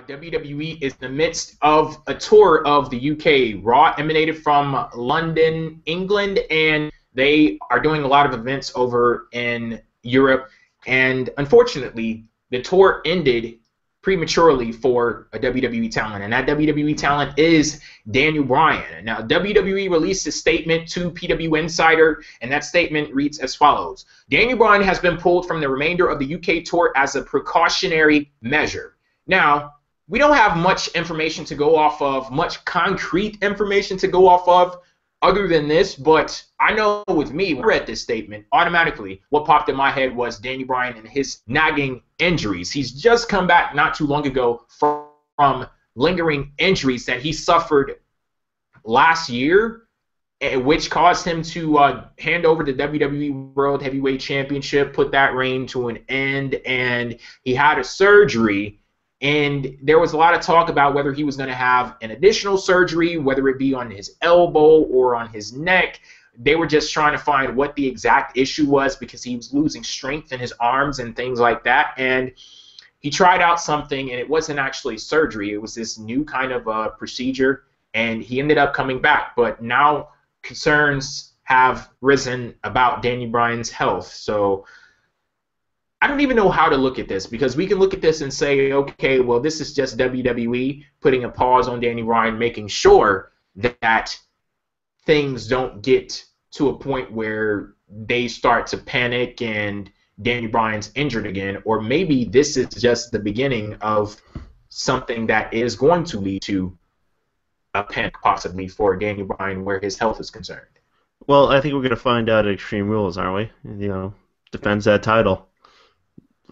WWE is in the midst of a tour of the UK. Raw emanated from London, England, and they are doing a lot of events over in Europe. And unfortunately, the tour ended prematurely for a WWE talent, and that WWE talent is Daniel Bryan. Now, WWE released a statement to PWF Insider, and that statement reads as follows. Daniel Bryan has been pulled from the remainder of the UK tour as a precautionary measure. Now, we don't have much information to go off of, much concrete information to go off of other than this, but I know with me, when I read this statement, automatically what popped in my head was Daniel Bryan and his nagging injuries. He's just come back not too long ago from lingering injuries that he suffered last year, which caused him to hand over the WWE World Heavyweight Championship, put that reign to an end, and he had a surgery. And there was a lot of talk about whether he was going to have an additional surgery, whether it be on his elbow or on his neck. They were just trying to find what the exact issue was because he was losing strength in his arms and things like that. And he tried out something, and it wasn't actually surgery. It was this new kind of procedure, and he ended up coming back. But now concerns have risen about Daniel Bryan's health. So I don't even know how to look at this, because we can look at this and say, okay, well, this is just WWE putting a pause on Daniel Bryan, making sure that things don't get to a point where they start to panic and Daniel Bryan's injured again, or maybe this is just the beginning of something that is going to lead to a panic possibly for Daniel Bryan where his health is concerned. Well, I think we're going to find out at Extreme Rules, aren't we? Defends that title.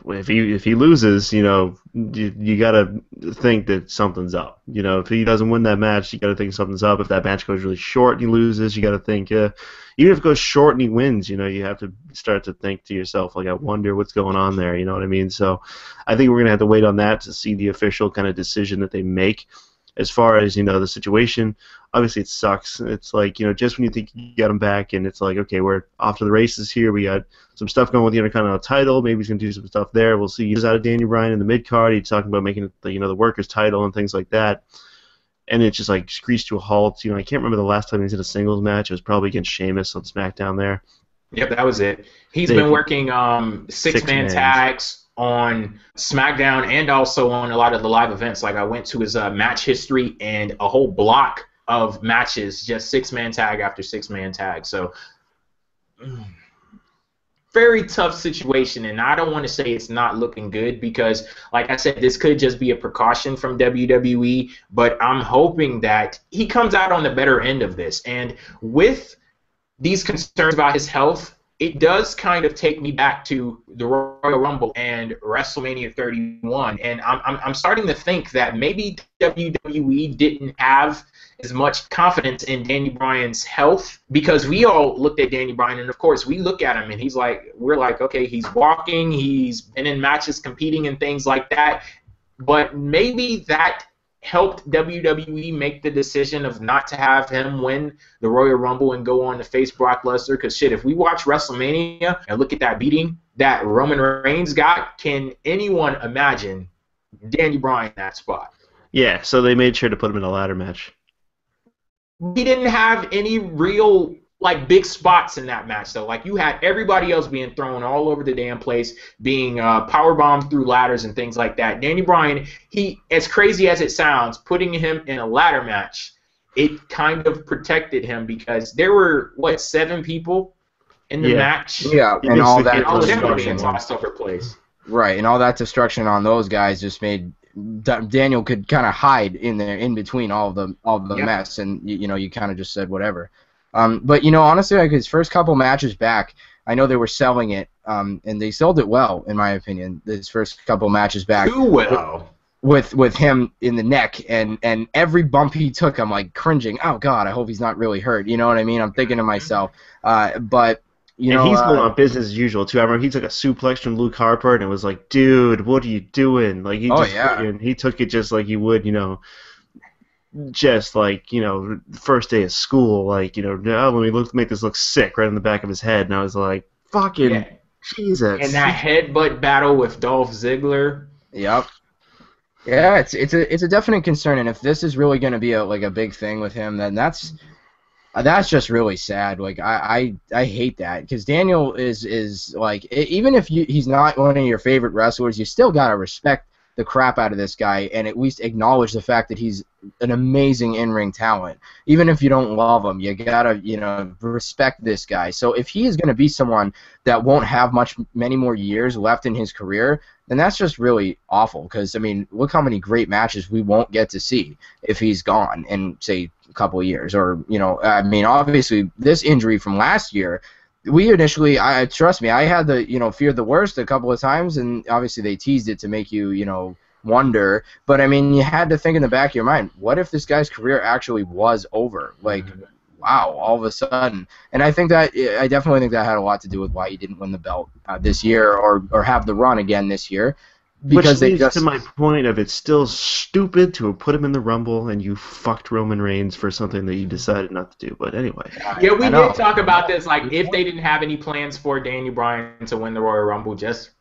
If he loses, you gotta think that something's up. If he doesn't win that match, you gotta think something's up. If that match goes really short and he loses, you gotta think. Even if it goes short and he wins, you have to start to think to yourself, like, I wonder what's going on there. You know what I mean? So, I think we're gonna have to wait on that to see the official kind of decision that they make. As far as, the situation, obviously it sucks. It's like, just when you think you got him back, and it's like, okay, we're off to the races here. We got some stuff going with the Intercontinental title. Maybe he's going to do some stuff there. We'll see. He's out of Daniel Bryan in the mid-card. He's talking about making it the workers' title and things like that. And it just, like, screeched to a halt. I can't remember the last time he was in a singles match. It was probably against Sheamus on SmackDown there. Yep, that was it. He's been working six-man tags on SmackDown and also on a lot of the live events. Like, I went to his match history, and a whole block of matches, just six-man tag after six-man tag. So, very tough situation, and I don't want to say it's not looking good because, like I said, this could just be a precaution from WWE, but I'm hoping that he comes out on the better end of this. And with these concerns about his health, it does kind of take me back to the Royal Rumble and WrestleMania 31, and I'm starting to think that maybe WWE didn't have as much confidence in Daniel Bryan's health, because we all looked at Daniel Bryan, and of course we look at him and we're like, okay, he's walking, he's been in matches competing and things like that, but maybe that helped WWE make the decision of not to have him win the Royal Rumble and go on to face Brock Lesnar. Because, shit, if we watch WrestleMania and look at that beating that Roman Reigns got, can anyone imagine Daniel Bryan in that spot? Yeah, so they made sure to put him in a ladder match. He didn't have any real, big spots in that match, though. Like, you had everybody else being thrown all over the damn place, being powerbombed through ladders and things like that. Daniel Bryan, as crazy as it sounds, putting him in a ladder match, it kind of protected him because there were, 7 people in the match? Yeah, and all that destruction lost over place. Right, and all that destruction on those guys just made Daniel could kind of hide in there, in between all the mess, and you kind of just said whatever. But honestly, like, his first couple matches back, I know they were selling it, and they sold it well, in my opinion. His first couple matches back, too well, with him in the neck, and every bump he took, I'm like cringing. Oh God, I hope he's not really hurt. You know what I mean? I'm thinking to myself, but. He's going on business as usual too. I remember he took a suplex from Luke Harper, and it was like, dude, what are you doing? Like, he took it just like you would, just like, first day of school, like, let me make this look sick right in the back of his head, and I was like, fucking Jesus. And that headbutt battle with Dolph Ziggler. Yep. Yeah, it's a definite concern, and if this is really going to be a big thing with him, then that's just really sad. Like I hate that because Daniel is like even if he's not one of your favorite wrestlers, you still gotta respect the crap out of this guy and at least acknowledge the fact that he's an amazing in-ring talent. Even if you don't love him, you gotta respect this guy. So if he is gonna be someone that won't have many more years left in his career, then that's just really awful. Because I mean, look how many great matches we won't get to see if he's gone in say a couple of years. Or I mean, obviously this injury from last year. We initially, trust me, I had the feared the worst a couple of times, and obviously they teased it to make you wonder. But I mean, you had to think in the back of your mind, what if this guy's career actually was over? Like, wow, all of a sudden. And I definitely think that had a lot to do with why he didn't win the belt this year or have the run again this year. Because Which leads to my point of it's still stupid to have put him in the Rumble and you fucked Roman Reigns for something that you decided not to do. But anyway. Yeah, we did talk about this. Like, if they didn't have any plans for Daniel Bryan to win the Royal Rumble, just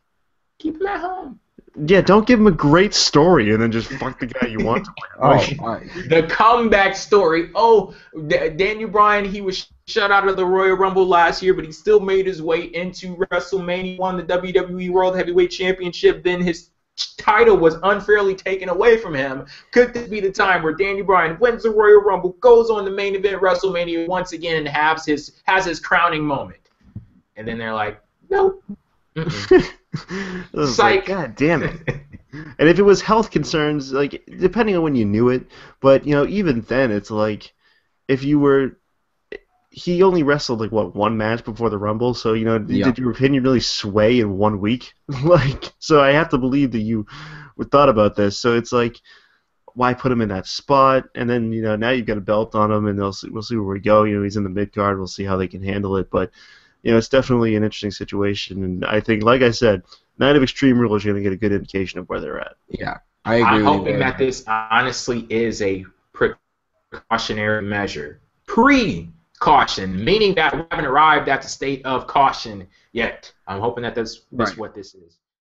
keep him at home. Yeah, don't give him a great story and then just fuck the guy you want to win. The comeback story. Oh, Daniel Bryan, he was shut out of the Royal Rumble last year, but he still made his way into WrestleMania, won the WWE World Heavyweight Championship. Then his title was unfairly taken away from him. Could this be the time where Daniel Bryan wins the Royal Rumble, goes on the main event WrestleMania once again, and has his crowning moment? And then they're like, nope. Psych. God damn it. And if it was health concerns, like, depending on when you knew it, but, even then, it's like, if you were, he only wrestled, like, what, one match before the Rumble, so, did your opinion really sway in 1 week? Like, so I have to believe that you thought about this, so it's like, why put him in that spot? And then, now you've got a belt on him, and we'll see where we go. He's in the mid-card, we'll see how they can handle it, but it's definitely an interesting situation, and I think, like I said, Night of Extreme Rules, you're going to get a good indication of where they're at. Yeah, I agree. I'm hoping that this honestly is a precautionary measure. Precaution, meaning that we haven't arrived at the state of caution yet. I'm hoping that that's what this is.